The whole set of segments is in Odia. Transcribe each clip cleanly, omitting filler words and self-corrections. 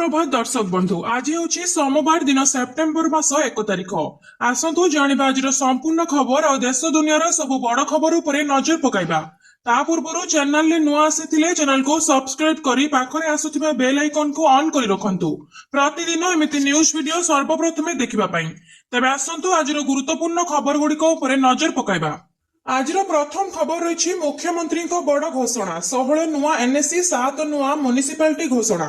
सुप्रभात दर्शक बंधु आज हूँ सोमवार दिन सेप्टेम्बर मास 1 तारिख आसतु जानिबा आज संपूर्ण खबर और देश दुनियार सब बड़ खबर उपरे नजर पकाइबा ता पूर्व चैनल रे नुआ आसीथिले चैनल को सब्सक्राइब करी पाखरे आसुथिबा बेल आइकन को ऑन करी रखंतु प्रतिदिन एमिति न्यूज वीडियो सर्वप्रथमे देखिबा पई तबे आसंतु आज गुरुत्वपूर्ण खबर गुड़िक उपरे नजर पकाइबा। आज प्रथम खबर रही मुख्यमंत्री बड़ घोषणा 16 नुआ एनएससी 7 नुआ म्युनिसिपालिटी घोषणा।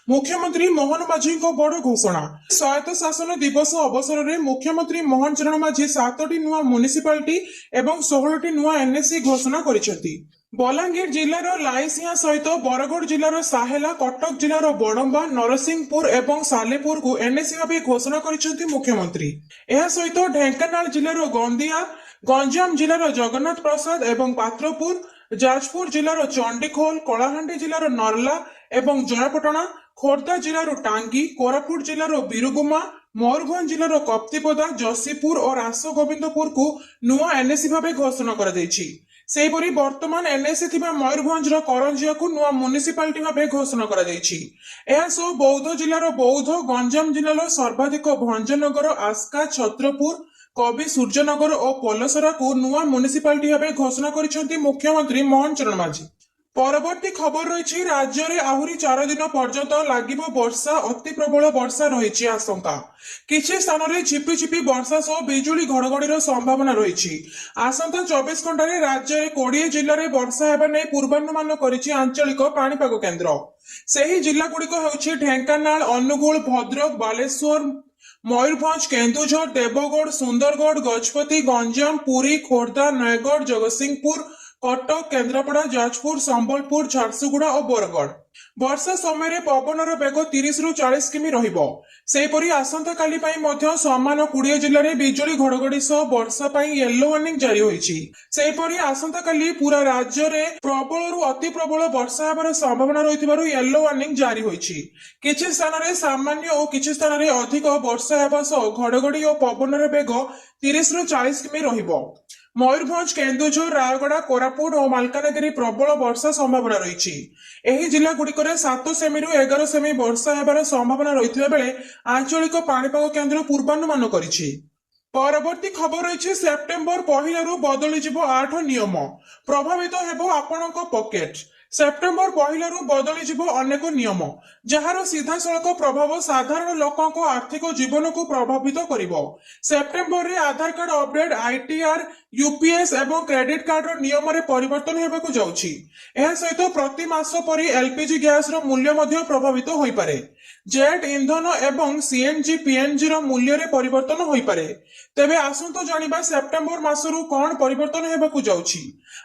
मुख्यमंत्री मोहन माझी बड़ घोषणा स्वायत्त शासन दिवस अवसर में मुख्यमंत्री मोहन चरण माझी 7टी नुआ म्युनिसिपालिटी एवं 16टी नुआ एनएससी घोषणा करिसेंती। बलांगीर जिलार लाइसिया सहित बरगढ़ जिलार साहेला कटक जिलार बड़म्बा नरसिंहपुर एवं सालेपुर को एनएससी भाव घोषणा करिसेंती मुख्यमंत्री। यह सहित ढेंकानाल जिलार गंदिया गंजाम जिलार जगन्नाथ प्रसाद एवं पात्रपुर जाजपुर जिलार चंडीखोल कलाहांडी जिलार नर्ला एवं जयपटना खोर्धा जिलार टांगी कोरापुट जिलार बिरुगुमा मयूरभंज जिलार कप्तिपदा जसीपुर और आसगोविंदपुर को नुआ एनएससी भाव घोषणा कर सेहीपरि वर्तमान एनएससी थिबा मयूरभंजर करंजिया को नुआ म्युनिसिपालिटी भाव घोषणा कर बौद्ध जिलार बौद्ध गंजाम जिलार सर्वाधिक भंजनगर आस्का छत्रपुर कवि सूर्यनगर और पलसरा को नुआ म्युनिसिपालिटी भाव घोषणा करिसेंती मुख्यमंत्री मोहन चरण माझी। परवर्ती खबर रही राज्य में आहरी 4 दिन पर्यंत लागिबो वर्षा अति प्रबल वर्षा रही आशंका किछि स्थान में झिपिझिपि वर्षा सह बिजुली घड़घड़ीर संभावना रही। आसंता 24 घंटा राज्य में 20 जिले में वर्षा हेबा नै पूर्वानुमान करिछि आंचलिक पाणीपाग केन्द्र। सेही जिला गुड़िक हेउछि ढेंकानाल अनुगुल भद्रक बालेश्वर मयूरभंज केन्दुझर देवगढ़ सुंदरगढ़ गजपति गंजाम पुरी खोर्धा नयगढ़ जगतसिंहपुर कटक केन्द्रापड़ा जाजपुर संबलपुर झारसुगुड़ा और बरगढ़। वर्षा समय पवनर बेग 30 रु 40 किमी रहिबो। सेहीपरि आसंता काली पई मध्य समान 20 जिले में बिजुली घड़घड़ी सह वर्षा पई येलो वार्निंग जारी होईछि। सेहीपरि आसंता काली पूरा राज्य में प्रबल रु अति प्रबल वर्षा हेबार संभावना रहिथिबारु येलो वार्निंग जारी होईछि। किछि स्थान रे सामान्य और किछि स्थान रे अधिक वर्षा हेबा सह घड़घड़ी और पवनर बेग 30 रु 40 किमी रहिबो। मयूरभंज केन्दुझर रायगड़ा कोरापुट और मालकानगिरी प्रबल वर्षा संभावना रही। जिला गुड़िकर 7 सेमी रु 11 सेमी वर्षा हेबार संभावना रही बेले आंचलिक पाणीपाग केन्द्र पूर्वानुमान करिछि। परवर्ती खबर रही सेप्टेम्बर 1 रु बदली जिवो 8 नियम प्रभावित हेबो आपणक पॉकेट। सेप्टेम्बर 1 रु बदली जिवो अनेक नियम जार सीधा सड़क प्रभाव साधारण लोकों आर्थिक जीवन को प्रभावित करिवो। सेप्टेम्बर रे आधार कार्ड अपडेट आईटीआर यूपीएस एवं क्रेडिट कार्ड रो नियम रे परिवर्तन हेबाकु जाउछि। एहा सहित प्रति मास परि एलपीजी गैस रो मूल्य मध्य प्रभावित होई पारे। जेट ईंधन एवं सीएनजी पीएनजी रो मूल्य रे परिवर्तन होई पारे। तेबे आसंतो जानिबा सेप्टेम्बर मासरु कोन परिवर्तन हेबाकु जाउछि।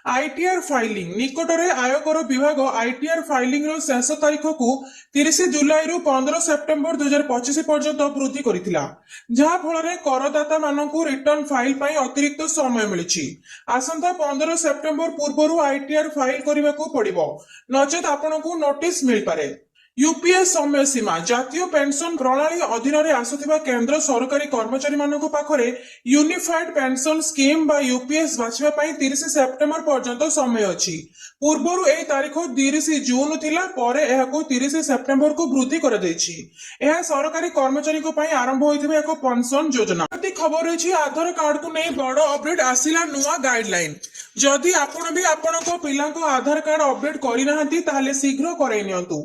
आईटीआर फाइलिंग निकट रे आयकर विभाग आईटीआर फाइलिंग रो शेष तारीख को 30 जुलाई रु 15 सेप्टेम्बर 2025 पर्यंत वृद्धि करिथिला जहा फल रे करदाता मानकु रिटर्न फाइल पई अतिरिक्त समय मिलिछि। आसंता 15 सेप्टेम्बर पूर्वरु आईटीआर फाइल करिबाकू पड़िबो नचेत आपनकु नोटिस मिल पारे। यूपीएस समय सीमा जातीय पेंशन प्रणाली अधीन रे आसुथिबा केंद्र सरकारी कर्मचारी मानक पाखरे यूनिफाइड पेंशन स्कीम बा यूपीएस बाछिबा पई 30 सेप्टेम्बर पर्यंत समय अछि। पूर्वरु ए तारीख 30 जून थिला परे एहाको 30 सेप्टेम्बर को वृद्धि कर दैछि। एहा सरकारी कर्मचारी को पई आरंभ होइथिबा एको पेंशन योजना। प्रति खबर रही आधार कार्ड को नै बड़ अपडेट आसिला नुआ गाइडलाइन। जदि आपण भी आपनको पिलांको आधार कार्ड अपडेट करि नाहंती ताले शीघ्र कराई नियंतु।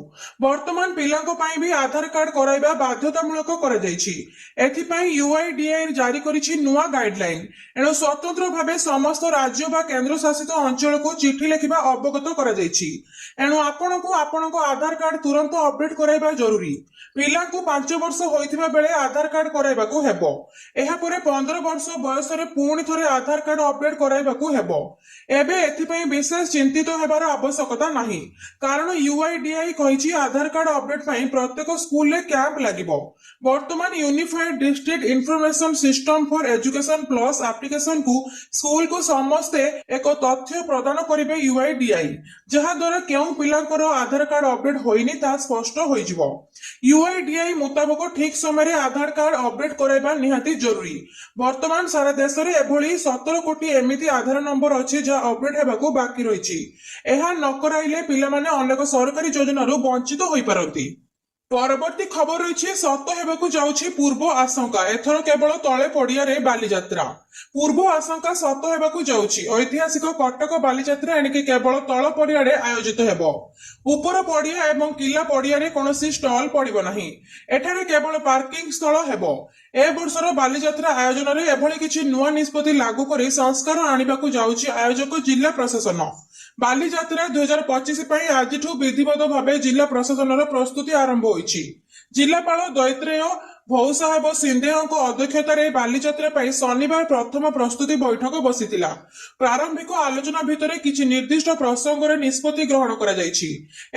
वर्तमान पिलांको पई भी आधार कार्ड कराइबा बाध्यतामूलक कर दैछि। एथिपई यूआईडीआई जारी करिछि नुआ गाइडलाइन। एनो स्वतंत्र भाबे समस्त राज्य बा केंद्र शासित अंचल को चिठी लेखिबा अवगत कर दैछि। एनो आपनको आपनको आधार कार्ड तुरंत अपडेट कराइबा जरूरी। पिलांको 5 वर्ष होइथिबा बेले आधार कार्ड कराइबाकू हेबो। एहा परे 15 वर्ष बयस रे पुणी थरे आधार कार्ड अपडेट कराइबाकू हेबो। एबे एथिपई विशेष चिंतित हेबार आवश्यकता नाही कारण यूआईडीआई कहिछि आधार कार्ड अपडेट पई प्रत्येक स्कूल रे कैंप लागिबो। वर्तमान unified district information system for education plus application को स्कूल को समस्ते एक तथ्य प्रदान करिवे यूआईडीआई जहा द्वारा केउ पिलांकर आधार कार्ड अपडेट होइनी ता स्पष्ट होई जिवो। यूआईडीआई मुताबक ठीक समय आधार कार्ड अपडेट कराइबा निहाती जरूरी। वर्तमान सारा देश में एभली 17 कोटी एमिति आधार नंबर अछि जा अपडेट हेबाकू बाकी रहिछि। एहा न कराइले पिलामाने अनेक सरकारी योजनारू वंचित होई पारंती। ପରବର୍ତ୍ତୀ ଖବର ରହିଛି ସତ ହେବାକୁ ଯାଉଛି ପୂର୍ବ ଆଶଙ୍କା ଏଥର କେବଳ ତଳେ ପଡିଆରେ ବାଲିଯାତ୍ରା। ପୂର୍ବ ଆଶଙ୍କା ସତ ହେବାକୁ ଯାଉଛି ଐତିହାସିକ କଟକ ବାଲିଯାତ୍ରା ଏଣିକି କେବଳ ତଳ ପଡିଆରେ ଆୟୋଜିତ ହେବ। ଉପର ପଡିଆ ଏବଂ କିଲ୍ଲା ପଡିଆରେ କୌଣସି ଷ୍ଟଲ ପଡିବ ନାହିଁ। ଏଠାରେ କେବଳ ପାର୍କିଂ ସ୍ଥଳ ହେବ। ଏ ବର୍ଷର ବାଲିଯାତ୍ରା ଆୟୋଜନରେ ଏଭଳି କିଛି ନୂଆ ନିଷ୍ପତ୍ତି ଲାଗୁ କରି ସଂସ୍କାର ଆଣିବାକୁ ଯାଉଛି ଆୟୋଜକ ଜିଲ୍ଲା ପ୍ରଶାସନ। ବାଲିଯାତ୍ରା 2025 ପାଇଁ ଆଜିଠୁ ବିଧିବଦ୍ଧ ଭାବେ ଜିଲ୍ଲା ପ୍ରଶାସନର ପ୍ରସ୍ତୁତି ଆରମ୍ଭ ହୋଇଛି। ଜିଲ୍ଲାପାଳ ଦୈତ୍ରେୟ ଭୌସାହେବ ସିନ୍ଧେଙ୍କ ଅଧ୍ୟକ୍ଷତାରେ ବାଲିଯାତ୍ରା ପାଇଁ ଶନିବାର ପ୍ରଥମ ପ୍ରସ୍ତୁତି ବୈଠକ ବସିଥିଲା। ପ୍ରାରମ୍ଭିକ ଆଲୋଚନା ଭିତରେ କିଛି ନିର୍ଦ୍ଦିଷ୍ଟ ପ୍ରସଙ୍ଗରେ ନିଷ୍ପତ୍ତି ଗ୍ରହଣ କରାଯାଇଛି।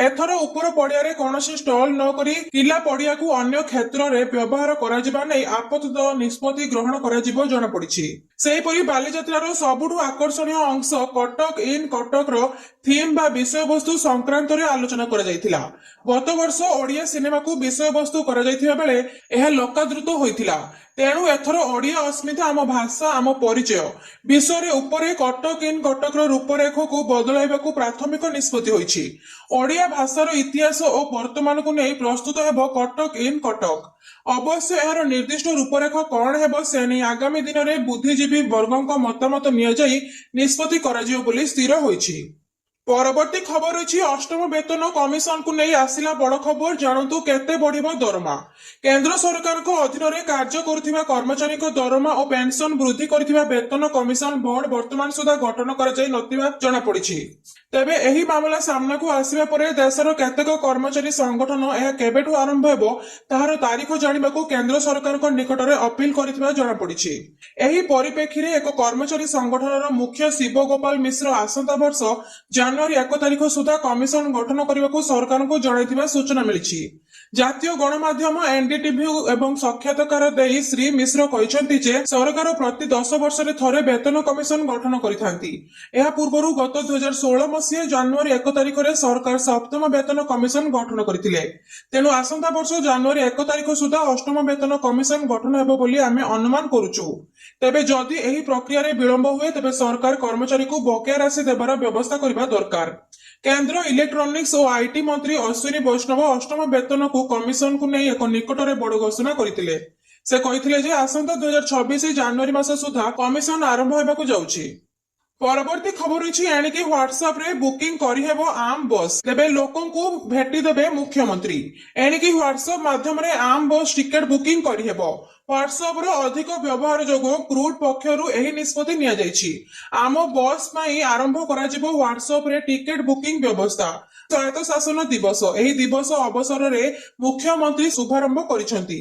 ଏଥର ଉପର ପଡିଆରେ କୌଣସି ଷ୍ଟଲ ନ କରି କିଲ୍ଲା ପଡିଆକୁ ଅନ୍ୟ କ୍ଷେତ୍ରରେ ବ୍ୟବହାର କରାଯିବା ନେଇ ଆପତ୍ତିଦଳ ନିଷ୍ପତ୍ତି ଗ୍ରହଣ କରାଯିବ ଜଣାପଡିଛି। ସେହିପରି ବାଲିଯାତ୍ରାର ସବୁଠୁ ଆକର୍ଷଣୀୟ ଅଂଶ କଟକ ଇନ୍ କଟକର ଥିମ୍ ବା ବିଷୟବସ୍ତୁ ସଂକ୍ରାନ୍ତରେ ଆଲୋଚନା କରାଯାଇଥିଲା। ଗତ ବର୍ଷ ଓଡ଼ିଆ ସିନେମାକୁ ବିଷୟବସ୍ତୁ କରାଯାଇଥିବା ବେଳେ ଏହା ଲୋକାଦୃତ ହୋଇଥିଲା। ତେଣୁ ଏଥର ଓଡ଼ିଆ ଅସ୍ମିତା ଆମ ଭାଷା ଆମ ପରିଚୟ ବିଷୟରେ ଉପରେ କଟକ ଇନ୍ କଟକର ରୂପରେଖକୁ ବଦଳାଇବାକୁ ପ୍ରାଥମିକ ନିଷ୍ପତ୍ତି ହୋଇଛି। ଓଡ଼ିଆ ଭାଷାର ଇତିହାସ ଓ ବର୍ତ୍ତମାନକୁ ନେଇ ପ୍ରସ୍ତୁତ ହେବ କଟକ ଇନ୍ କଟକ। ଅବଶ୍ୟ ଏହାର ନିର୍ଦ୍ଦିଷ୍ଟ ରୂପରେଖ କଣ ହେବ ସେ ନେଇ ଆଗାମୀ ଦିନରେ ବୁଦ୍ଧିଜୀବୀ ବର୍ଗଙ୍କ ମତାମତ ନିଆଯାଇ ନିଷ୍ପତ୍ତି କରାଯିବ ବୋଲି ସ୍ଥିର ହୋଇଛି। ପରବର୍ତ୍ତୀ ଖବର ରହିଛି ଅଷ୍ଟମ ବେତନ କମିଶନକୁ ନେଇ ଆସିଲା ବଡ ଖବର ଜାଣନ୍ତୁ କେତେ ବଢିବ ଦରମା। କେନ୍ଦ୍ର ସରକାରଙ୍କ ଅଧୀନରେ କାର୍ଯ୍ୟ କରୁଥିବା କର୍ମଚାରୀଙ୍କ ଦରମା ଓ ପେନସନ ବୃଦ୍ଧି କରିଥିବା ବେତନ କମିଶନ ବୋର୍ଡ ବର୍ତ୍ତମାନ ସୁଦ୍ଧା ଗଠନ କରାଯାଇ ନଥିବା ଜଣାପଡିଛି। ତେବେ ଏହି ମାମଲା ସାମ୍ନାକୁ ଆସିବା ପରେ ଦେଶର କେତେକ କର୍ମଚାରୀ ସଂଗଠନ ଏହା କେବେଠୁ ଆରମ୍ଭ ହେବ ତାହାର ତାରିଖ ଜାଣିବାକୁ କେନ୍ଦ୍ର ସରକାରଙ୍କ ନିକଟରେ ଅପିଲ କରିଥିବା ଜଣାପଡିଛି। ଏହି ପରିପ୍ରେକ୍ଷୀରେ ଏକ କର୍ମଚାରୀ ସଂଗଠନର ମୁଖ୍ୟ ଶିବ ଗୋପାଳ ମିଶ୍ର ଆସନ୍ତା ବର୍ଷ ଜାନୁଆରୀ 1 ତାରିଖ ସୁଦ୍ଧା କମିଶନ ଗଠନ କରିବାକୁ ସରକାରଙ୍କୁ ଜଣାଇଥିବା ସୂଚନା ମିଳିଛି। ଜାତୀୟ ଗଣମାଧ୍ୟମ ଏନଡିଟିଭି ଏବଂ ସାକ୍ଷାତକାର ଦେଇ ଶ୍ରୀ ମିଶ୍ର କହିଛନ୍ତି ଯେ ସରକାର ପ୍ରତି 10 ବର୍ଷରେ ଥରେ ବେତନ କମିଶନ ଗଠନ କରିଥାନ୍ତି। ଏହା ପୂର୍ବରୁ ଗତ 2016 ମସିହା ଜାନୁଆରୀ 1 ତାରିଖରେ ସରକାର ସପ୍ତମ ବେତନ କମିଶନ ଗଠନ କରିଥିଲେ। ତେଣୁ ଆସନ୍ତା ବର୍ଷ ଜାନୁଆରୀ 1 ତାରିଖ ସୁଦ୍ଧା ଅଷ୍ଟମ ବେତନ କମିଶନ ଗଠନ ହେବ ବୋଲି ଆମେ ଅନୁମାନ କରୁଛୁ। ତେବେ ଯଦି ଏହି ପ୍ରକ୍ରିୟାରେ ବିଳମ୍ବ ହୁଏ ତେବେ ସରକାର କର୍ମଚାରୀଙ୍କୁ ବକେୟା ରାଶି ଦେବାର ବ୍ୟବସ୍ଥା କରିବା ଦରକାର। କେନ୍ଦ୍ର ଇଲେକ୍ଟ୍ରୋନିକ୍ସ ଓ ଆଇଟି ମନ୍ତ୍ରୀ ଅଶ୍ୱିନୀ ବୈଷ୍ଣବ ଅଷ୍ଟମ ବେତନକୁ କମିଶନକୁ ନେଇ ଏକ ନିକଟରେ ବଡ ଘୋଷଣା କରିଥିଲେ। ସେ କହିଥିଲେ ଯେ ଆସନ୍ତା 2026 ଜାନୁଆରୀ ମାସ ସୁଦ୍ଧା କମିଶନ ଆରମ୍ଭ ହେବାକୁ ଯାଉଛି। ପରବର୍ତ୍ତୀ ଖବର ରହିଛି ଏଣିକି ହ୍ୱାଟ୍ସଆପ ରେ ବୁକିଂ କରିହେବ ଆମ୍ ବସ୍ ତେବେ ଲୋକଙ୍କୁ ଭେଟି ଦେବେ ମୁଖ୍ୟମନ୍ତ୍ରୀ। ଏଣିକି ହ୍ୱାଟ୍ସଆପ ମାଧ୍ୟମରେ ଆମ୍ ବସ୍ ଟିକେଟ ବୁକିଂ କରିହେବ। ହ୍ୱାଟ୍ସଆପର ଅଧିକ ବ୍ୟବହାର ଯୋଗୁଁ କ୍ରୁଡ୍ ପକ୍ଷରୁ ଏହି ନିଷ୍ପତ୍ତି ନିଆଯାଇଛି। ଆମ ବସ୍ ପାଇଁ ଆରମ୍ଭ କରାଯିବ ହ୍ୱାଟ୍ସଆପରେ ଟିକେଟ ବୁକିଂ ବ୍ୟବସ୍ଥା। ସ୍ୱାୟତ୍ତ ଶାସନ ଦିବସ ଏହି ଦିବସ ଅବସରରେ ମୁଖ୍ୟମନ୍ତ୍ରୀ ଶୁଭାରମ୍ଭ କରିଛନ୍ତି।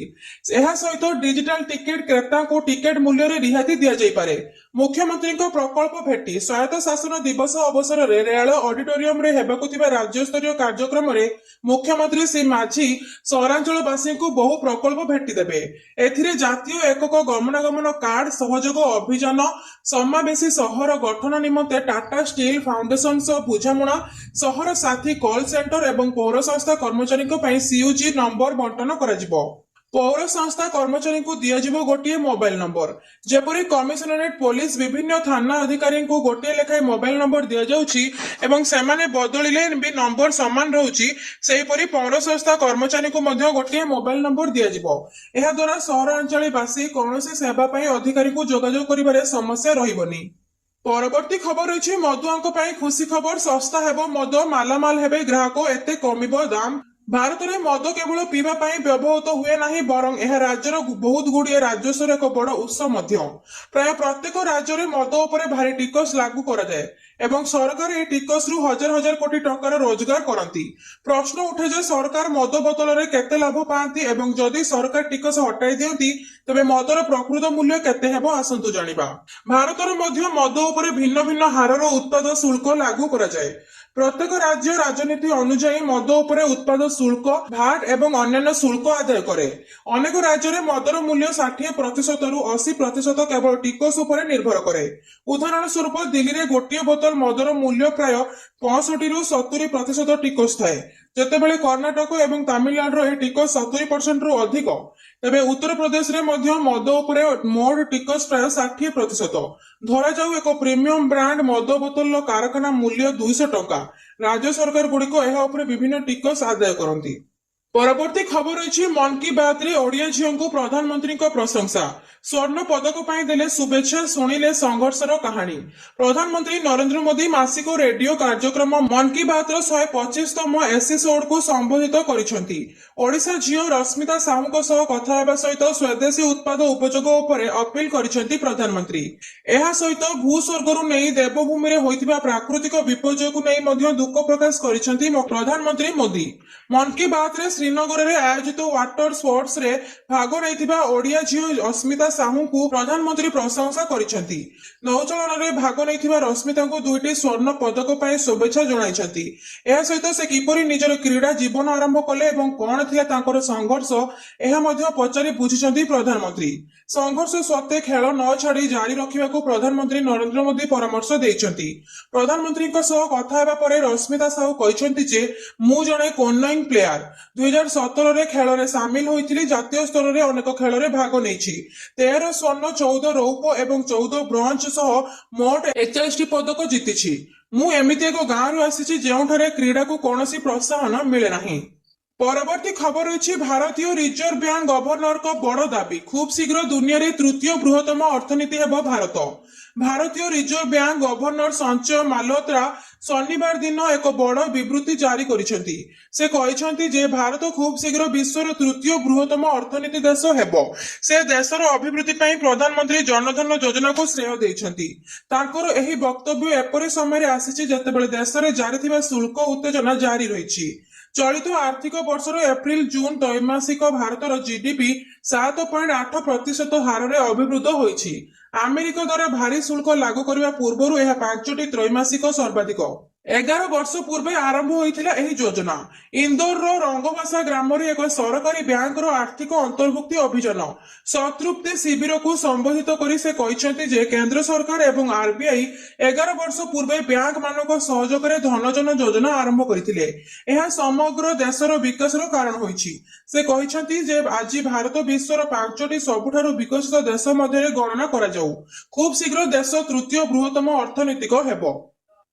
ଏହା ସହିତ ଡିଜିଟାଲ ଟିକେଟ କ୍ରେତାଙ୍କୁ ଟିକେଟ ମୂଲ୍ୟରେ ରିହାତି ଦିଆଯାଇପାରେ। ମୁଖ୍ୟମନ୍ତ୍ରୀଙ୍କ ପ୍ରକଳ୍ପ ଭେଟି ସ୍ୱାୟତ୍ତ ଶାସନ ଦିବସ ଅବସରରେ ରେଳ ଅଡିଟୋରିୟମରେ ହେବାକୁ ଥିବା ରାଜ୍ୟସ୍ତରୀୟ କାର୍ଯ୍ୟକ୍ରମରେ ମୁଖ୍ୟମନ୍ତ୍ରୀ ଶ୍ରୀ ମାଝୀ ସହରାଞ୍ଚଳବାସୀଙ୍କୁ ବହୁ ପ୍ରକଳ୍ପ ଭେଟିଦେବେ। ଏଥିରେ ଜାତୀୟ ଏକକ ଗମନାଗମନ କାର୍ଡ ସହଯୋଗ ଅଭିଯାନ ସମାବେଶୀ ସହର ଗଠନ ନିମନ୍ତେ ଟାଟା ଷ୍ଟିଲ ଫାଉଣ୍ଡେସନ ସହ ବୁଝାମଣା ସହର ସାଥୀ କଲ ସେଣ୍ଟର ଏବଂ ପୌର ସଂସ୍ଥା କର୍ମଚାରୀଙ୍କ ପାଇଁ ସିୟୁଜି ନମ୍ବର ବଣ୍ଟନ କରାଯିବ। ପୌର ସଂସ୍ଥା କର୍ମଚାରୀଙ୍କୁ ଦିଆଯିବ ଗୋଟିଏ ମୋବାଇଲ ନମ୍ବର। ଯେପରି କମିଶନରେଟ ପୋଲିସ ବିଭିନ୍ନ ଥାନା ଅଧିକାରୀଙ୍କୁ ଗୋଟିଏ ଲେଖାଏଁ ମୋବାଇଲ ନମ୍ବର ଦିଆଯାଉଛି ଏବଂ ସେମାନେ ବଦଳିଲେ ବି ନମ୍ବର ସମାନ ରହୁଛି ସେହିପରି ପୌର ସଂସ୍ଥା କର୍ମଚାରୀଙ୍କୁ ମଧ୍ୟ ଗୋଟିଏ ମୋବାଇଲ ନମ୍ବର ଦିଆଯିବ। ଏହା ଦ୍ୱାରା ସହରାଞ୍ଚଳବାସୀ କୌଣସି ସେବା ପାଇଁ ଅଧିକାରୀଙ୍କୁ ଯୋଗାଯୋଗ କରିବାରେ ସମସ୍ୟା ରହିବନି। ପରବର୍ତ୍ତୀ ଖବର ରହିଛି ମଦୁଆଙ୍କ ପାଇଁ ଖୁସି ଖବର ଶସ୍ତା ହେବ ମଦ ମାଲାମାଲ ହେବେ ଗ୍ରାହକ ଏତେ କମିବ ଦାମ। ଭାରତରେ ମଦ କେବଳ ପିଇବା ପାଇଁ ବ୍ୟବହୃତ ହୁଏ ନାହିଁ ବରଂ ଏହା ରାଜ୍ୟର ବହୁତ ଗୁଡିଏ ରାଜସ୍ୱର ଏକ ବଡ ଉତ୍ସ ମଧ୍ୟ। ପ୍ରାୟ ପ୍ରତ୍ୟେକ ରାଜ୍ୟରେ ମଦ ଉପରେ ଭାରି ଟିକସ ଲାଗୁ କରାଯାଏ ଏବଂ ସରକାର ଏହି ଟିକସରୁ ହଜାର ହଜାର କୋଟି ଟଙ୍କାର ରୋଜଗାର କରନ୍ତି। ପ୍ରଶ୍ନ ଉଠେ ଯେ ସରକାର ମଦ ବୋତଲରେ କେତେ ଲାଭ ପାଆନ୍ତି ଏବଂ ଯଦି ସରକାର ଟିକସ ହଟାଇ ଦିଅନ୍ତି ତେବେ ମଦର ପ୍ରକୃତ ମୂଲ୍ୟ କେତେ ହେବ ଆସନ୍ତୁ ଜାଣିବା। ଭାରତରେ ମଧ୍ୟ ମଦ ଉପରେ ଭିନ୍ନ ଭିନ୍ନ ହାରର ଉତ୍ପାଦ ଶୁଳ୍କ ଲାଗୁ କରାଯାଏ। ପ୍ରତ୍ୟେକ ରାଜ୍ୟ ରାଜନୀତି ଅନୁଯାୟୀ ମଦ ଉପରେ ଉତ୍ପାଦ ଶୁଳ୍କ ଭାଟ ଏବଂ ଅନ୍ୟାନ୍ୟ ଶୁଳ୍କ ଆଦାୟ କରେ। ଅନେକ ରାଜ୍ୟରେ ମଦର ମୂଲ୍ୟ 60%ରୁ 80% କେବଳ ଟିକସ ଉପରେ ନିର୍ଭର କରେ। ଉଦାହରଣ ସ୍ୱରୂପ ଦିଲ୍ଲୀରେ ଗୋଟିଏ ବୋତଲ ମଦର ମୂଲ୍ୟ ପ୍ରାୟ 65ରୁ 70% ଟିକସ ଥାଏ ଯେତେବେଳେ କର୍ଣ୍ଣାଟକ ଏବଂ ତାମିଲନାଡୁର ଏହି ଟିକସ 70%ରୁ ଅଧିକ। ତେବେ ଉତ୍ତରପ୍ରଦେଶରେ ମଧ୍ୟ ମଦ ଉପରେ ମୋଟ ଟିକସ ପ୍ରାୟ 60%। ଧରାଯାଉ ଏକ ପ୍ରିମିୟମ ବ୍ରାଣ୍ଡ ମଦ ବୋତଲର କାରଖାନା ମୂଲ୍ୟ 200 ଟଙ୍କା। ରାଜ୍ୟ ସରକାର ଗୁଡିକ ଏହା ଉପରେ ବିଭିନ୍ନ ଟିକସ ଆଦାୟ କରନ୍ତି। ପରବର୍ତ୍ତୀ ଖବର ଅଛି ମନ୍ କି ବାତ୍ରେ ଓଡ଼ିଆ ଝିଅଙ୍କୁ ପ୍ରଧାନମନ୍ତ୍ରୀଙ୍କ ପ୍ରଶଂସା ସ୍ୱର୍ଣ୍ଣ ପଦକ ପାଇଁ ଦେଲେ ଶୁଭେଚ୍ଛା ଶୁଣିଲେ ସଂଘର୍ଷର କାହାଣୀ ପ୍ରଧାନମନ୍ତ୍ରୀ ନରେନ୍ଦ୍ର ମୋଦି ମାସିକ ରେଡିଓ କାର୍ଯ୍ୟକ୍ରମ ମନ୍ କି ବାତ୍ର 125ତମ ଏପିସୋଡକୁ ସମ୍ବୋଧିତ କରିଛନ୍ତି ଓଡ଼ିଶା ଝିଅ ରଶ୍ମିତା ସାହୁଙ୍କ ସହ କଥା ହେବା ସହିତ ସ୍ୱଦେଶୀ ଉତ୍ପାଦ ଉପଯୋଗ ଉପରେ ଅପିଲ କରିଛନ୍ତି ପ୍ରଧାନମନ୍ତ୍ରୀ ଏହା ସହିତ ଭୂସ୍ୱର୍ଗରୁ ନେଇ ଦେବଭୂମିରେ ହୋଇଥିବା ପ୍ରାକୃତିକ ବିପର୍ଯ୍ୟୟକୁ ନେଇ ମଧ୍ୟ ଦୁଃଖ ପ୍ରକାଶ କରିଛନ୍ତି ପ୍ରଧାନମନ୍ତ୍ରୀ ମୋଦି ମନ୍ କି ବାତ୍ରେ ଶ୍ରୀନଗରରେ ଆୟୋଜିତ ୱାଟର ସ୍ପୋର୍ଟସରେ ଭାଗ ନେଇଥିବା ଓଡ଼ିଆ ଝିଅ ରଶ୍ମିତା ସାହୁଙ୍କୁ ପ୍ରଧାନମନ୍ତ୍ରୀ ପ୍ରଶଂସା କରିଛନ୍ତି ନୌଚାଳନାରେ ଭାଗ ନେଇଥିବା ରଶ୍ମିତାଙ୍କୁ 2ଟି ସ୍ୱର୍ଣ୍ଣ ପଦକ ପାଇଁ ଶୁଭେଚ୍ଛା ଜଣାଇଛନ୍ତି ଏହା ସହିତ ସେ କିପରି ନିଜର କ୍ରୀଡା ଜୀବନ ଆରମ୍ଭ କଲେ ଏବଂ କଣ ଥିଲା ତାଙ୍କର ସଂଘର୍ଷ ଏହା ମଧ୍ୟ ପଚାରି ବୁଝିଛନ୍ତି ପ୍ରଧାନମନ୍ତ୍ରୀ ସଂଘର୍ଷ ସତ୍ତ୍ୱେ ଖେଳ ନ ଛାଡି ଜାରି ରଖିବାକୁ ପ୍ରଧାନମନ୍ତ୍ରୀ ନରେନ୍ଦ୍ର ମୋଦି ପରାମର୍ଶ ଦେଇଛନ୍ତି ପ୍ରଧାନମନ୍ତ୍ରୀଙ୍କ ସହ କଥା ହେବା ପରେ ରଶ୍ମିତା ସାହୁ କହିଛନ୍ତି ଯେ ମୁଁ ଜଣେ କୋନୋଇଂ ପ୍ଲେୟାର 2017ରେ ଖେଳରେ ସାମିଲ ହୋଇଥିଲି ଜାତୀୟ ସ୍ତରରେ ଅନେକ ଖେଳରେ ଭାଗ ନେଇଛି 13 ସ୍ୱର୍ଣ୍ଣ 14 ରୌପ୍ୟ ଏବଂ 14 ବ୍ରୋଞ୍ଜ ସହ ମୋଟ 41ଟି ପଦକ ଜିତିଛି ମୁଁ ଏମିତି ଏକ ଗାଁରୁ ଆସିଛି ଯେଉଁଠାରେ କ୍ରୀଡାକୁ କୌଣସି ପ୍ରୋତ୍ସାହନ ମିଳେ ନାହିଁ ପରବର୍ତ୍ତୀ ଖବର ଅଛି ଭାରତୀୟ ରିଜର୍ଭ ବ୍ୟାଙ୍କ ଗଭର୍ଣ୍ଣରଙ୍କ ବଡ଼ ଦାବି ଖୁବ୍ ଶୀଘ୍ର ଦୁନିଆରେ ତୃତୀୟ ବୃହତ୍ତମ ଅର୍ଥନୀତି ହେବ ଭାରତ ଭାରତୀୟ ରିଜର୍ଭ ବ୍ୟାଙ୍କ ଗଭର୍ଣ୍ଣର ସଞ୍ଚୟ ମାଲହୋତ୍ରା ଶନିବାର ଦିନ ଏକ ବଡ଼ ବିବୃତ୍ତି ଜାରି କରିଛନ୍ତି ସେ କହିଛନ୍ତି ଯେ ଭାରତ ଖୁବ୍ ଶୀଘ୍ର ବିଶ୍ୱର ତୃତୀୟ ବୃହତ୍ତମ ଅର୍ଥନୀତି ଦେଶ ହେବ ସେ ଦେଶର ଅଭିବୃଦ୍ଧି ପାଇଁ ପ୍ରଧାନମନ୍ତ୍ରୀ ଜନଧନ ଯୋଜନାକୁ ଶ୍ରେୟ ଦେଇଛନ୍ତି ତାଙ୍କର ଏହି ବକ୍ତବ୍ୟ ଏପରି ସମୟରେ ଆସିଛି ଯେତେବେଳେ ଦେଶରେ ଜାରି ଥିବା ଶୁଳ୍କ ଉତ୍ତେଜନା ଜାରି ରହିଛି ଚଳିତ ଆର୍ଥିକ ବର୍ଷର ଏପ୍ରିଲ ଜୁନ ତ୍ରୈମାସିକ ଭାରତର ଜିଡିପି 7.8% ହାରରେ ଅଭିବୃଦ୍ଧ ହୋଇଛି ଆମେରିକା ଦ୍ୱାରା ଭାରୀ ଶୁଳ୍କ ଲାଗୁ କରିବା ପୂର୍ବରୁ ଏହା 5ଟି ତ୍ରୈମାସିକ ସର୍ବାଧିକ 11 ବର୍ଷ ପୂର୍ବେ ଆରମ୍ଭ ହୋଇଥିଲା ଏହି ଯୋଜନା ଇନ୍ଦୋରର ରଙ୍ଗବାସା ଗ୍ରାମରେ ଏକ ସରକାରୀ ବ୍ୟାଙ୍କର ଆର୍ଥିକ ଅନ୍ତର୍ଭୁକ୍ତି ଅଭିଯାନ ସତୃପ୍ତି ଶିବିରକୁ ସମ୍ବୋଧିତ କରି ସେ କହିଛନ୍ତି ଯେ କେନ୍ଦ୍ର ସରକାର ଏବଂ ଆରବିଆଇ 11 ବର୍ଷ ପୂର୍ବେ ବ୍ୟାଙ୍କ ମାନଙ୍କ ସହଯୋଗରେ ଧନଜନ ଯୋଜନା ଆରମ୍ଭ କରିଥିଲେ ଏହା ସମଗ୍ର ଦେଶର ବିକାଶର କାରଣ ହୋଇଛି ସେ କହିଛନ୍ତି ଯେ ଆଜି ଭାରତ ବିଶ୍ୱର 5ଟି ସବୁଠାରୁ ବିକଶିତ ଦେଶ ମଧ୍ୟରେ ଗଣନା କରାଯାଉ ଖୁବ୍ ଶୀଘ୍ର ଦେଶ ତୃତୀୟ ବୃହତ୍ତମ ଅର୍ଥନୈତିକ ହେବ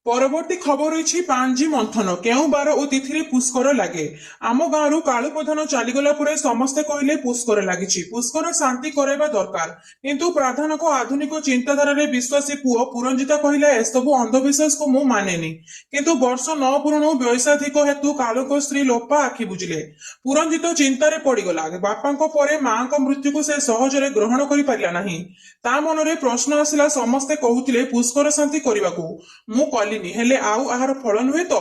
ପରବର୍ତ୍ତୀ ଖବର ରହିଛି ପାଞ୍ଜି ମନ୍ଥନ କେଉଁ ବାର ଓ ତିଥିରେ ପୁଷ୍କର ଲାଗେ ଆମ ଗାଁରୁ କାଳୁ ପ୍ରଧାନ ଚାଲିଗଲା ପରେ ସମସ୍ତେ କହିଲେ ପୁଷ୍କର ଲାଗିଛି ପୁଷ୍କର ଶାନ୍ତି କରାଇବା ଦରକାର କିନ୍ତୁ ପ୍ରଧାନଙ୍କ ଆଧୁନିକ ଚିନ୍ତାଧାରାରେ ବିଶ୍ୱାସୀ ପୁଅ ପୁରଞ୍ଜିତା କହିଲା ଏସବୁ ଅନ୍ଧବିଶ୍ୱାସକୁ ମୁଁ ମାନେନି କିନ୍ତୁ ବର୍ଷ ନ ପୂର୍ବରୁ ବୈଷାଧିକ ହେତୁ କାଳୁଙ୍କ ସ୍ତ୍ରୀ ଲୋପା ଆଖି ବୁଝିଲେ ପୁରଞ୍ଜିତ ଚିନ୍ତାରେ ପଡିଗଲା ବାପାଙ୍କ ପରେ ମାଙ୍କ ମୃତ୍ୟୁକୁ ସେ ସହଜରେ ଗ୍ରହଣ କରିପାରିଲା ନାହିଁ ତା ମନରେ ପ୍ରଶ୍ନ ଆସିଲା ସମସ୍ତେ କହୁଥିଲେ ପୁଷ୍କର ଶାନ୍ତି କରିବାକୁ ମୁଁ କଲିନି ହେଲେ ଆଉ ଆହାର ଫଳ ନୁହେଁ ତ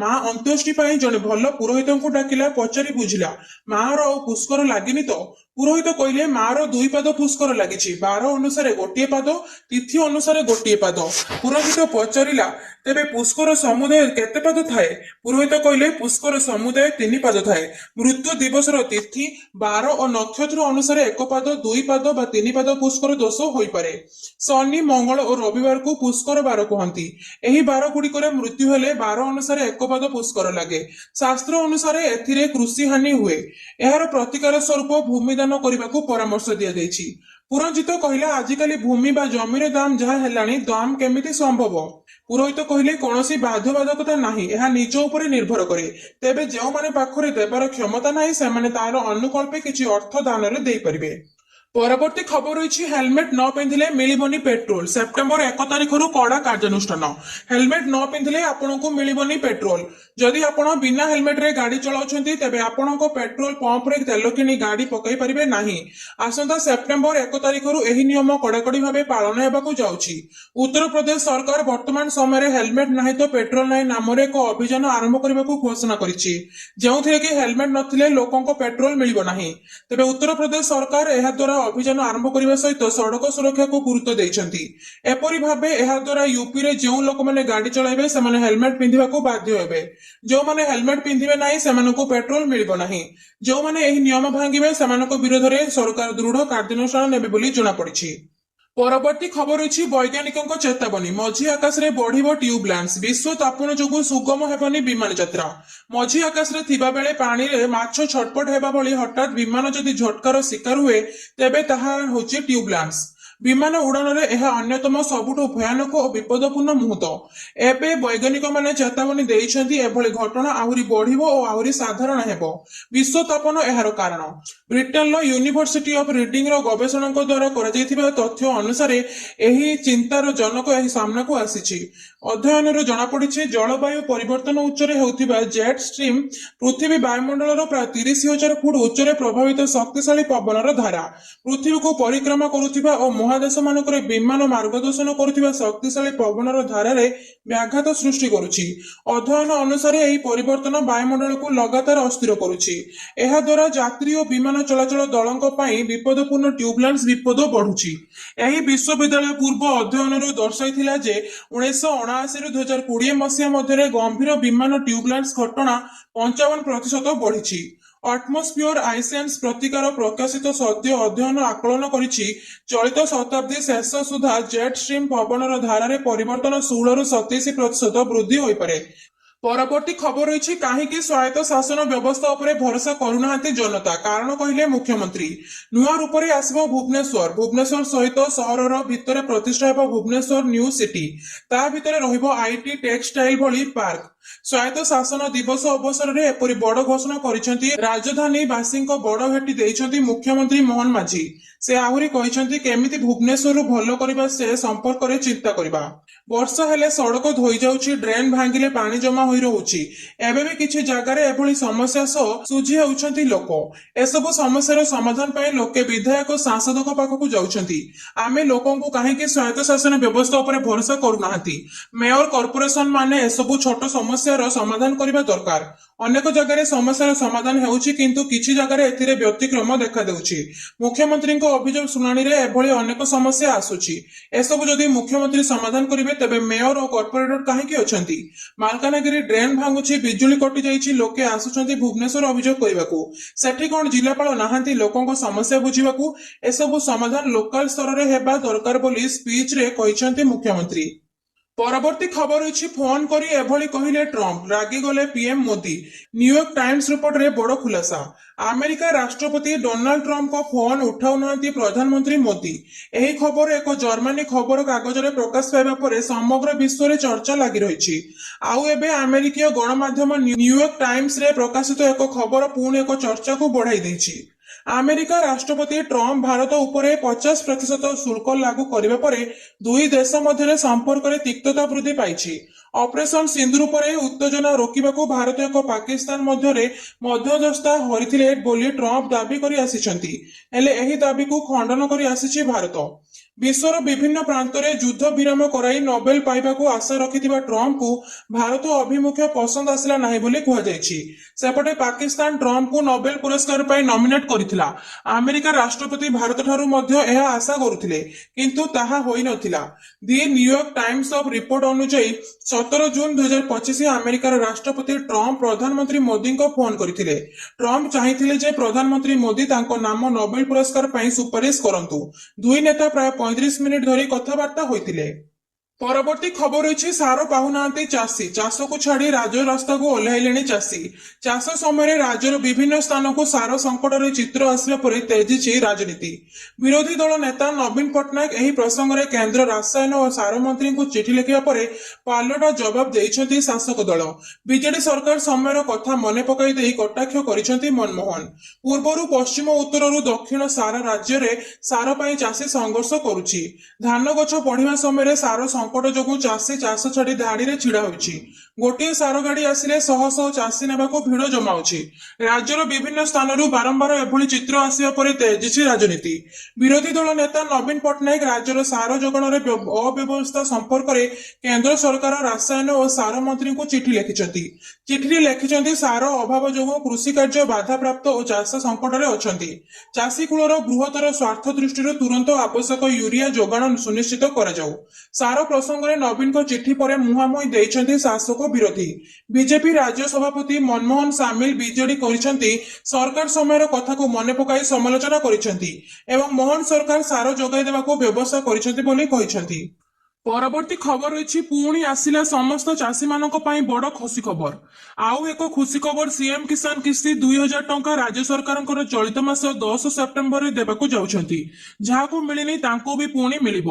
ମା ଅନ୍ତ୍ୟେଷ୍ଟି ପାଇଁ ଜଣେ ଭଲ ପୁରୋହିତଙ୍କୁ ଡାକିଲା ପଚାରି ବୁଝିଲା ମାର ଆଉ ପୁଷ୍କର ଲାଗିନି ତ ପୁରୋହିତ କହିଲେ ମାର 2 ପାଦ ପୁଷ୍କର ଲାଗିଛି ବାର ଅନୁସାରେ ଗୋଟିଏ ପାଦ ତିଥି ଅନୁସାରେ ଗୋଟିଏ ପାଦ ପୁରୋହିତ ପଚାରିଲା ତେବେ ପୁଷ୍କର ସମୁଦାୟ କେତେ ପାଦ ଥାଏ ପୁରୋହିତ କହିଲେ ପୁଷ୍କର ସମୁଦାୟ 3 ପାଦ ଥାଏ ମୃତ୍ୟୁ ଦିବସର ତିଥି ବାର ଓ ନକ୍ଷତ୍ର ଅନୁସାରେ 1 ପାଦ 2 ପାଦ ବା 3 ପାଦ ପୁଷ୍କର ଦୋଷ ହୋଇପାରେ ଶନି ମଙ୍ଗଳ ଓ ରବିବାରକୁ ପୁଷ୍କର ବାର କୁହନ୍ତି ଏହି ବାର ଗୁଡିକରେ ମୃତ୍ୟୁ ହେଲେ ବାର ଅନୁସାରେ 1 ପାଦ ପୁଷ୍କର ଲାଗେ ଶାସ୍ତ୍ର ଅନୁସାରେ ଏଥିରେ କୃଷି ହାନି ହୁଏ ଏହାର ପ୍ରତିକାର ସ୍ୱରୂପ ଭୂମିଦାନ କରିବାକୁ ପରାମର୍ଶ ଦିଆଯାଇଛି ପୁରଞ୍ଜିତ କହିଲା ଆଜିକାଲି ଭୂମି ବା ଜମିର ଦାମ ଯାହା ହେଲାଣି ଦାମ କେମିତି ସମ୍ଭବ ପୁରୋହିତ କହିଲେ କୌଣସି ବାଧ୍ୟବାଧକତା ନାହିଁ ଏହା ନିଜ ଉପରେ ନିର୍ଭର କରେ ତେବେ ଯେଉଁମାନେ ପାଖରେ ଦେବାର କ୍ଷମତା ନାହିଁ ସେମାନେ ତାର ଅନୁକଳ୍ପେ କିଛି ଅର୍ଥ ଦାନରେ ଦେଇପାରିବେ ପରବର୍ତ୍ତୀ ଖବର ରହିଛି ହେଲମେଟ ନ ପିନ୍ଧିଲେ ମିଳିବନି ପେଟ୍ରୋଲ ସେପ୍ଟେମ୍ବର 1 ତାରିଖରୁ କଡା କାର୍ଯ୍ୟାନୁଷ୍ଠାନ ହେଲମେଟ ନ ପିନ୍ଧିଲେ ଆପଣଙ୍କୁ ମିଳିବନି ପେଟ୍ରୋଲ ଯଦି ଆପଣ ବିନା ହେଲମେଟରେ ଗାଡି ଚଳାଉଛନ୍ତି ତେବେ ଆପଣଙ୍କ ପେଟ୍ରୋଲ ପମ୍ପରେ ତେଲ କିଣି ଗାଡି ପକାଇ ପାରିବେ ନାହିଁ ଆସନ୍ତା ସେପ୍ଟେମ୍ବର 1 ତାରିଖରୁ ଏହି ନିୟମ କଡାକଡି ଭାବେ ପାଳନ ହେବାକୁ ଯାଉଛି ଉତ୍ତରପ୍ରଦେଶ ସରକାର ବର୍ତ୍ତମାନ ସମୟରେ ହେଲମେଟ ନାହିଁ ତ ପେଟ୍ରୋଲ ନାହିଁ ନାମରେ ଏକ ଅଭିଯାନ ଆରମ୍ଭ କରିବାକୁ ଘୋଷଣା କରିଛି ଯେଉଁଥିରେ କି ହେଲମେଟ ନଥିଲେ ଲୋକଙ୍କ ପେଟ୍ରୋଲ ମିଳିବ ନାହିଁ ତେବେ ଉତ୍ତରପ୍ରଦେଶ ସରକାର ଏହା ଦ୍ୱାରା ଅଭିଯାନ ଆରମ୍ଭ କରିବା ସହିତ ସଡ଼କ ସୁରକ୍ଷାକୁ ଗୁରୁତ୍ୱ ଦେଇଛନ୍ତି ଏପରି ଭାବେ ଏହା ଦ୍ୱାରା ୟୁପିରେ ଯେଉଁ ଲୋକମାନେ ଗାଡି ଚଳାଇବେ ସେମାନେ ହେଲମେଟ ପିନ୍ଧିବାକୁ ବାଧ୍ୟ ହେବେ ଯେଉଁମାନେ ହେଲମେଟ ପିନ୍ଧିବେ ନାହିଁ ସେମାନଙ୍କୁ ପେଟ୍ରୋଲ ମିଳିବ ନାହିଁ ଯେଉଁମାନେ ଏହି ନିୟମ ଭାଙ୍ଗିବେ ସେମାନଙ୍କ ବିରୋଧରେ ସରକାର ଦୃଢ କାର୍ଯ୍ୟାନୁଷ୍ଠାନ ନେବେ ବୋଲି ଜଣାପଡିଛି ପରବର୍ତ୍ତୀ ଖବର ଅଛି ବୈଜ୍ଞାନିକଙ୍କ ଚେତାବନୀ ମଝି ଆକାଶରେ ବଢିବ ଟ୍ୟୁବଲାନ୍ସ ବିଶ୍ୱ ତାପନ ଯୋଗୁଁ ସୁଗମ ହେବନି ବିମାନ ଯାତ୍ରା ମଝି ଆକାଶରେ ଥିବା ବେଳେ ପାଣିରେ ମାଛ ଛଟପଟ ହେବା ଭଳି ହଠାତ୍ ବିମାନ ଯଦି ଝଟକାର ଶିକାର ହୁଏ ତେବେ ତାହା ହେଉଛି ଟ୍ୟୁବଲାନ୍ସ ବିମାନ ଉଡ଼ାଣରେ ଏହା ଅନ୍ୟତମ ସବୁଠୁ ଭୟାନକ ଓ ବିପଦପୂର୍ଣ୍ଣ ମୁହୂର୍ତ୍ତ। ଏବେ ବୈଜ୍ଞାନିକମାନେ ଚେତାବନୀ ଦେଇଛନ୍ତି ଏଭଳି ଘଟଣା ଆହୁରି ବଢିବ ଓ ଆହୁରି ସାଧାରଣ ହେବ। ବିଶ୍ୱତାପନ ଏହାର କାରଣ। ବ୍ରିଟେନର ୟୁନିଭର୍ସିଟି ଅଫ ରିଡିଂର ଗବେଷଣାଙ୍କ ଦ୍ୱାରା କରାଯାଇଥିବା ତଥ୍ୟ ଅନୁସାରେ ଏହି ଚିନ୍ତାର ଜନକ ଏହି ସାମ୍ନାକୁ ଆସିଛି। ଅଧ୍ୟୟନରୁ ଜଣାପଡ଼ିଛି ଜଳବାୟୁ ପରିବର୍ତ୍ତନ ଉଚ୍ଚରେ ହେଉଥିବା ଜେଟ୍ ଷ୍ଟ୍ରିମ୍ ପୃଥିବୀ ବାୟୁମଣ୍ଡଳର ପ୍ରାୟ 30,000 ଫୁଟ ଉଚ୍ଚରେ ପ୍ରଭାବିତ ଶକ୍ତିଶାଳୀ ପବନର ଧାରା ପୃଥିବୀକୁ ପରିକ୍ରମା କରୁଥିବା ଓ ମହାଦେଶମାନଙ୍କରେ ବିମାନ ମାର୍ଗଦର୍ଶନ କରୁଥିବା ଶକ୍ତିଶାଳୀ ପବନର ଧାରାରେ ବ୍ୟାଘାତ ସୃଷ୍ଟି କରୁଛି। ଅଧ୍ୟୟନ ଅନୁସାରେ ଏହି ପରିବର୍ତ୍ତନ ବାୟୁମଣ୍ଡଳକୁ ଲଗାତାର ଅସ୍ଥିର କରୁଛି। ଏହା ଦ୍ୱାରା ଯାତ୍ରୀ ଓ ବିମାନ ଚଳାଚଳ ଦଳଙ୍କ ପାଇଁ ବିପଦପୂର୍ଣ୍ଣ ଟ୍ୟୁବୁଲାନ୍ସ ବିପଦ ବଢୁଛି। ଏହି ବିଶ୍ୱବିଦ୍ୟାଳୟ ପୂର୍ବ ଅଧ୍ୟୟନରୁ ଦର୍ଶାଇଥିଲା ଯେ 1979ରୁ 2020 ମସିହା ମଧ୍ୟରେ ଗମ୍ଭୀର ବିମାନ ଟ୍ୟୁବୁଲାନ୍ସ ଘଟଣା 55% ବଢିଛି। ଆଟମସ୍ଫିୟର ଆଇସେନ୍ସ ପ୍ରତିକାର ପ୍ରକାଶିତ ସଦ୍ୟ ଅଧ୍ୟୟନ ଆକଳନ କରିଛି ଚଳିତ ଶତାବ୍ଦୀ ଶେଷ ସୁଦ୍ଧା ଜେଟ୍ ଷ୍ଟ୍ରିମ୍ ପବନର ଧାରାରେ ପରିବର୍ତ୍ତନ 16ରୁ 27% ବୃଦ୍ଧି ହୋଇପାରେ। ପରବର୍ତ୍ତୀ ଖବର ରହିଛି କାହିଁକି ସ୍ୱାୟତ୍ତ ଶାସନ ବ୍ୟବସ୍ଥା ଉପରେ ଭରସା କରୁନାହାନ୍ତି ଜନତା। କାରଣ କହିଲେ ମୁଖ୍ୟମନ୍ତ୍ରୀ। ନୂଆ ରୂପରେ ଆସିବ ଭୁବନେଶ୍ୱର। ଭୁବନେଶ୍ୱର ସହିତ ସହରର ଭିତରେ ପ୍ରତିଷ୍ଠା ହେବ ଭୁବନେଶ୍ୱର ନ୍ୟୁ ସିଟି। ତା ଭିତରେ ରହିବ ଆଇଟି ଟେକ୍ସଟାଇଲ ଭଳି ପାର୍କ। ସ୍ୱାୟତ୍ତ ଶାସନ ଦିବସ ଅବସରରେ ଏପରି ବଡ ଘୋଷଣା କରିଛନ୍ତି ରାଜଧାନୀ ବାସୀଙ୍କ ବଡ ଭେଟି ଦେଇଛନ୍ତି ମୁଖ୍ୟମନ୍ତ୍ରୀ ମୋହନ ମାଝୀ। ସେ ଆହୁରି କହିଛନ୍ତି କେମିତି ଭୁବନେଶ୍ୱରରୁ ଭଲ କରିବା ସେ ସମ୍ପର୍କରେ ଚିନ୍ତା କରିବା। ବର୍ଷା ହେଲେ ସଡକ ଧୋଇ ଯାଉଛି, ଡ୍ରେନ୍ ଭାଙ୍ଗିଲେ ପାଣି ଜମା ହୋଇ ରହୁଛି। ଏବେ ବି କିଛି ଜାଗାରେ ଏଭଳି ସମସ୍ୟା ସହ ସୁଝି ହେଉଛନ୍ତି ଲୋକ। ଏସବୁ ସମସ୍ୟାର ସମାଧାନ ପାଇଁ ଲୋକେ ବିଧାୟକ ସାଂସଦଙ୍କ ପାଖକୁ ଯାଉଛନ୍ତି। ଆମେ ଲୋକଙ୍କୁ କାହିଁକି ସ୍ୱାୟତ୍ତ ଶାସନ ବ୍ୟବସ୍ଥା ଉପରେ ଭରସା କରୁନାହାନ୍ତି। ମେୟର କର୍ପୋରେସନ ମାନେ ଏସବୁ ଛୋଟ ସମସ୍ୟାର ସମାଧାନ କରିବା ଦରକାର। ଅନେକ ଜାଗାରେ ସମସ୍ୟାର ସମାଧାନ ହେଉଛି କିନ୍ତୁ କିଛି ଜାଗାରେ ଏଥିରେ ବ୍ୟତିକ୍ରମ ଦେଖାଦେଉଛି। ମୁଖ୍ୟମନ୍ତ୍ରୀଙ୍କ ଅଭିଯୋଗ ଶୁଣାଣିରେ ଏଭଳି ଅନେକ ସମସ୍ୟା ଆସୁଛି। ଏସବୁ ଯଦି ମୁଖ୍ୟମନ୍ତ୍ରୀ ସମାଧାନ କରିବେ ତେବେ ମେୟର ଓ କର୍ପୋରେଟର କାହିଁକି ଅଛନ୍ତି। ମାଲକାନଗିରି ଡ୍ରେନ୍ ଭାଙ୍ଗୁଛି, ବିଜୁଳି କଟି ଯାଇଛି, ଲୋକେ ଆସୁଛନ୍ତି ଭୁବନେଶ୍ୱର ଅଭିଯୋଗ କରିବାକୁ। ସେଠି କଣ ଜିଲ୍ଲାପାଳ ନାହାନ୍ତି ଲୋକଙ୍କ ସମସ୍ୟା ବୁଝିବାକୁ। ଏସବୁ ସମାଧାନ ଲୋକାଲ ସ୍ତରରେ ହେବା ଦରକାର ବୋଲି ସ୍ପିଚରେ କହିଛନ୍ତି ମୁଖ୍ୟମନ୍ତ୍ରୀ। ପରବର୍ତ୍ତୀ ଖବର ରହିଛି ଫୋନ କରି ଏଭଳି କହିଲେ ଟ୍ରମ୍ପ, ରାଗିଗଲେ ପିଏମ ମୋଦି। ନ୍ୟୁୟର୍କ ଟାଇମ୍ସ ରିପୋର୍ଟରେ ବଡ ଖୁଲାସା। ଆମେରିକା ରାଷ୍ଟ୍ରପତି ଡୋନାଲ୍ଡ ଟ୍ରମ୍ପଙ୍କ ଫୋନ ଉଠାଉନାହାନ୍ତି ପ୍ରଧାନମନ୍ତ୍ରୀ ମୋଦି। ଏହି ଖବର ଏକ ଜର୍ମାନୀ ଖବର କାଗଜରେ ପ୍ରକାଶ ପାଇବା ପରେ ସମଗ୍ର ବିଶ୍ୱରେ ଚର୍ଚ୍ଚା ଲାଗି ରହିଛି। ଆଉ ଏବେ ଆମେରିକୀୟ ଗଣମାଧ୍ୟମ ନ୍ୟୁୟର୍କ ଟାଇମ୍ସରେ ପ୍ରକାଶିତ ଏକ ଖବର ପୁଣି ଏକ ଚର୍ଚ୍ଚାକୁ ବଢାଇ ଦେଇଛି। ଆମେରିକା ରାଷ୍ଟ୍ରପତି ଟ୍ରମ୍ପ ଭାରତ ଉପରେ 50% ଶୁଳ୍କ ଲାଗୁ କରିବା ପରେ ଦୁଇ ଦେଶ ମଧ୍ୟରେ ସମ୍ପର୍କରେ ତିକ୍ତତା ବୃଦ୍ଧି ପାଇଛି। ଅପରେସନ ସିନ୍ଦୁର ପରେ ଉତ୍ତେଜନା ରୋକିବାକୁ ଭାରତ ଏକ ପାକିସ୍ତାନ ମଧ୍ୟରେ ମଧ୍ୟସ୍ଥତା କରିଥିଲେ ବୋଲି ଟ୍ରମ୍ପ ଦାବି କରି ଆସିଛନ୍ତି। ହେଲେ ଏହି ଦାବିକୁ ଖଣ୍ଡନ କରି ଆସିଛି ଭାରତ। ବିଶ୍ୱର ବିଭିନ୍ନ ପ୍ରାନ୍ତରେ ଯୁଦ୍ଧ ବିରାମ କରାଇ ନୋବେଲ ପାଇବାକୁ ଆଶା ରଖିଥିବା ଟ୍ରମ୍ପଙ୍କୁ ଭାରତ ଅଭିମୁଖ୍ୟ ପସନ୍ଦ ଆସିଲା ନାହିଁ ବୋଲି କୁହାଯାଇଛି। ସେପଟେ ପାକିସ୍ତାନ ଟ୍ରମ୍ପଙ୍କୁ ନୋବେଲ ପୁରସ୍କାର ପାଇଁ ନମିନେଟ କରିଥିଲା। ଆମେରିକା ରାଷ୍ଟ୍ରପତି ଭାରତଠାରୁ ମଧ୍ୟ ଏହା ଆଶା କରୁଥିଲେ କିନ୍ତୁ ତାହା ହୋଇନଥିଲା। The New York Times of report ଅନୁଯାୟୀ 17 ଜୁନ 2025 ଆମେରିକାର ରାଷ୍ଟ୍ରପତି ଟ୍ରମ୍ପ ପ୍ରଧାନମନ୍ତ୍ରୀ ମୋଦିଙ୍କ ଫୋନ କରିଥିଲେ। ଟ୍ରମ୍ପ ଚାହିଁଥିଲେ ଯେ ପ୍ରଧାନମନ୍ତ୍ରୀ ମୋଦି ତାଙ୍କ ନାମ ନୋବେଲ ପୁରସ୍କାର ପାଇଁ ସୁପାରିଶ କରନ୍ତୁ। ଦୁଇ ନେତା ପ୍ରାୟ 35 ମିନିଟ ଧରି କଥାବାର୍ତ୍ତା ହୋଇଥିଲେ। ପରବର୍ତ୍ତୀ ଖବର ରହିଛି ସାର ପାଉନାହାନ୍ତି ଚାଷୀ। ଚାଷକୁ ଛାଡି ରାଜରାସ୍ତାକୁ ଓହ୍ଲାଇଲେଣି ଚାଷୀ। ଚାଷ ସମୟରେ ରାଜ୍ୟର ବିଭିନ୍ନ ସ୍ଥାନକୁ ସାର ସଂକଟର ଚିତ୍ର ଆସିବା ପରେ ତେଜିଛି ରାଜନୀତି। ବିରୋଧୀ ଦଳ ନେତା ନବୀନ ପଟ୍ଟନାୟକ ଏହି ପ୍ରସଙ୍ଗରେ କେନ୍ଦ୍ର ରାସାୟନ ଓ ସାର ମନ୍ତ୍ରୀଙ୍କୁ ଚିଠି ଲେଖିବା ପରେ ପାଲଟା ଜବାବ ଦେଇଛନ୍ତି ଶାସକ ଦଳ। ବିଜେଡି ସରକାର ସମୟର କଥା ମନେ ପକାଇ ଦେଇ କଟାକ୍ଷ କରିଛନ୍ତି ମନମୋହନ। ପୂର୍ବରୁ ପଶ୍ଚିମ ଉତ୍ତରରୁ ଦକ୍ଷିଣ ସାରା ରାଜ୍ୟରେ ସାର ପାଇଁ ଚାଷୀ ସଂଘର୍ଷ କରୁଛି। ଧାନ ଗଛ ବଢିବା ସମୟରେ ସାର ସଂକଟ ଯୋଗୁଁ ଚାଷୀ ଚାଷ ଛାଡି ଧାଡିରେ ଛିଡା ହୋଇଛି। ଗୋଟିଏ ସାର ଗାଡି ଆସିଲେ ଶହ ଶହ ଚାଷୀ ନେବାକୁ ଭିଡ ଜମାଉଛି। ରାଜ୍ୟର ବିଭିନ୍ନ ସ୍ଥାନରୁ ବାରମ୍ବାର ଏଭଳି ଚିତ୍ର ଆସିବା ପରେ ତେଜିଛି ରାଜନୀତି। ବିରୋଧୀ ଦଳ ନେତା ନବୀନ ପଟ୍ଟନାୟକ ରାଜ୍ୟର ସାର ଯୋଗାଣରେ ଅବ୍ୟବସ୍ଥା ସମ୍ପର୍କରେ କେନ୍ଦ୍ର ସରକାର ରାସାୟନ ଓ ସାର ମନ୍ତ୍ରୀଙ୍କୁ ଚିଠି ଲେଖିଛନ୍ତି। ଚିଠିରେ ଲେଖିଛନ୍ତି ସାର ଅଭାବ ଯୋଗୁଁ କୃଷି କାର୍ଯ୍ୟ ବାଧାପ୍ରାପ୍ତ ଓ ଚାଷ ସଂକଟରେ ଅଛନ୍ତି। ଚାଷୀ କୂଳର ବୃହତ୍ତର ସ୍ୱାର୍ଥ ଦୃଷ୍ଟିରୁ ତୁରନ୍ତ ଆବଶ୍ୟକ ୟୁରିଆ ଯୋଗାଣ ସୁନିଶ୍ଚିତ କରାଯାଉ। ସାର ପ୍ରସଙ୍ଗରେ ନବୀନଙ୍କ ଚିଠି ପରେ ମୁହାଁମୁହିଁ ଦେଇଛନ୍ତି ଶାସକ ବିରୋଧୀ। ବିଜେପି ରାଜ୍ୟ ସଭାପତି ମନମୋହନ ସାମିଲ ବିଜେଡି କରିଛନ୍ତି ସରକାର ସମୟର କଥାକୁ ମନେ ପକାଇ ସମାଲୋଚନା କରିଛନ୍ତି ଏବଂ ମୋହନ ସରକାର ସାର ଯୋଗାଇ ଦେବାକୁ ବ୍ୟବସ୍ଥା କରିଛନ୍ତି ବୋଲି କହିଛନ୍ତି। ପରବର୍ତ୍ତୀ ଖବର ରହିଛି ପୁଣି ଆସିଲା ସମସ୍ତ ଚାଷୀ ମାନଙ୍କ ପାଇଁ ବଡ ଖୁସି ଖବର। ଆଉ ଏକ ଖୁସି ଖବର ସିଏମ କିଷାନ କିସ୍ତି 2000 ଟଙ୍କା ରାଜ୍ୟ ସରକାରଙ୍କର ଚଳିତ ମାସ 10 ସେପ୍ଟେମ୍ବରରେ ଦେବାକୁ ଯାଉଛନ୍ତି। ଯାହାକୁ ମିଳିନି ତାଙ୍କୁ ବି ପୁଣି ମିଳିବ।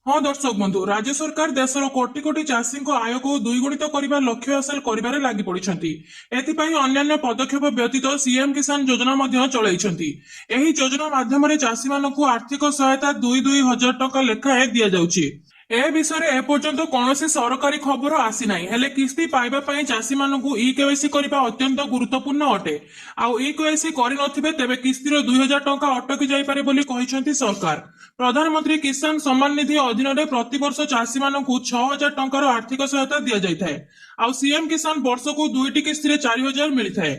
ହଁ ଦର୍ଶକ ବନ୍ଧୁ, ରାଜ୍ୟ ସରକାର ଦେଶର କୋଟି କୋଟି ଚାଷୀଙ୍କ ଆୟକୁ ଦ୍ୱିଗୁଣିତ କରିବା ଲକ୍ଷ୍ୟ ହାସଲ କରିବାରେ ଲାଗି ପଡିଛନ୍ତି। ଏଥିପାଇଁ ଅନ୍ୟାନ୍ୟ ପଦକ୍ଷେପ ବ୍ୟତୀତ ସିଏମ କିଷାନ ଯୋଜନା ମଧ୍ୟ ଚଳାଇଛନ୍ତି। ଏହି ଯୋଜନା ମାଧ୍ୟମରେ ଚାଷୀମାନଙ୍କୁ ଆର୍ଥିକ ସହାୟତା 2,000 ଟଙ୍କା ଲେଖାଏଁ ଦିଆଯାଉଛି। ଏ ବିଷୟରେ ଏପର୍ଯ୍ୟନ୍ତ କୌଣସି ସରକାରୀ ଖବର ଆସିନାହିଁ। ହେଲେ କିସ୍ତି ପାଇବା ପାଇଁ ଚାଷୀମାନଙ୍କୁ ଇ କେୱାଇସି କରିବା ଅତ୍ୟନ୍ତ ଗୁରୁତ୍ୱପୂର୍ଣ୍ଣ ଅଟେ। ଆଉ ଇ କେୱାଇସି କରିନଥିବେ ତେବେ କିସ୍ତିର 2,000 ଟଙ୍କା ଅଟକି ଯାଇପାରେ ବୋଲି କହିଛନ୍ତି ସରକାର। ପ୍ରଧାନମନ୍ତ୍ରୀ କିଷାନ ସମ୍ମାନ ନିଧି ଅଧୀନରେ ପ୍ରତିବର୍ଷ ଚାଷୀମାନଙ୍କୁ 6,000 ଟଙ୍କାର ଆର୍ଥିକ ସହାୟତା ଦିଆଯାଇଥାଏ। ଆଉ ସିଏମ କିଷାନ ବର୍ଷକୁ 2ଟି କିସ୍ତିରେ 4,000 ମିଳିଥାଏ।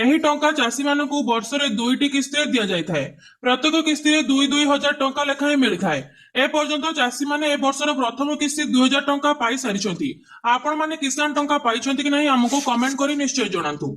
ଏହି ଟଙ୍କା ଚାଷୀମାନଙ୍କୁ ବର୍ଷରେ 2ଟି କିସ୍ତିରେ ଦିଆଯାଇଥାଏ। ପ୍ରତ୍ୟେକ କିସ୍ତିରେ 2,000 ଟଙ୍କା ଲେଖାଏଁ ମିଳିଥାଏ। ଏପର୍ଯ୍ୟନ୍ତ ଚାଷୀମାନେ ଏ ବର୍ଷର ପ୍ରଥମ କିସ୍ତି 2,000 ଟଙ୍କା ପାଇସାରିଛନ୍ତି। ଆପଣମାନେ କିଷାନ ଟଙ୍କା ପାଇଛନ୍ତି କି ନାହିଁ ଆମକୁ କମେଣ୍ଟ କରି ନିଶ୍ଚୟ ଜଣାନ୍ତୁ।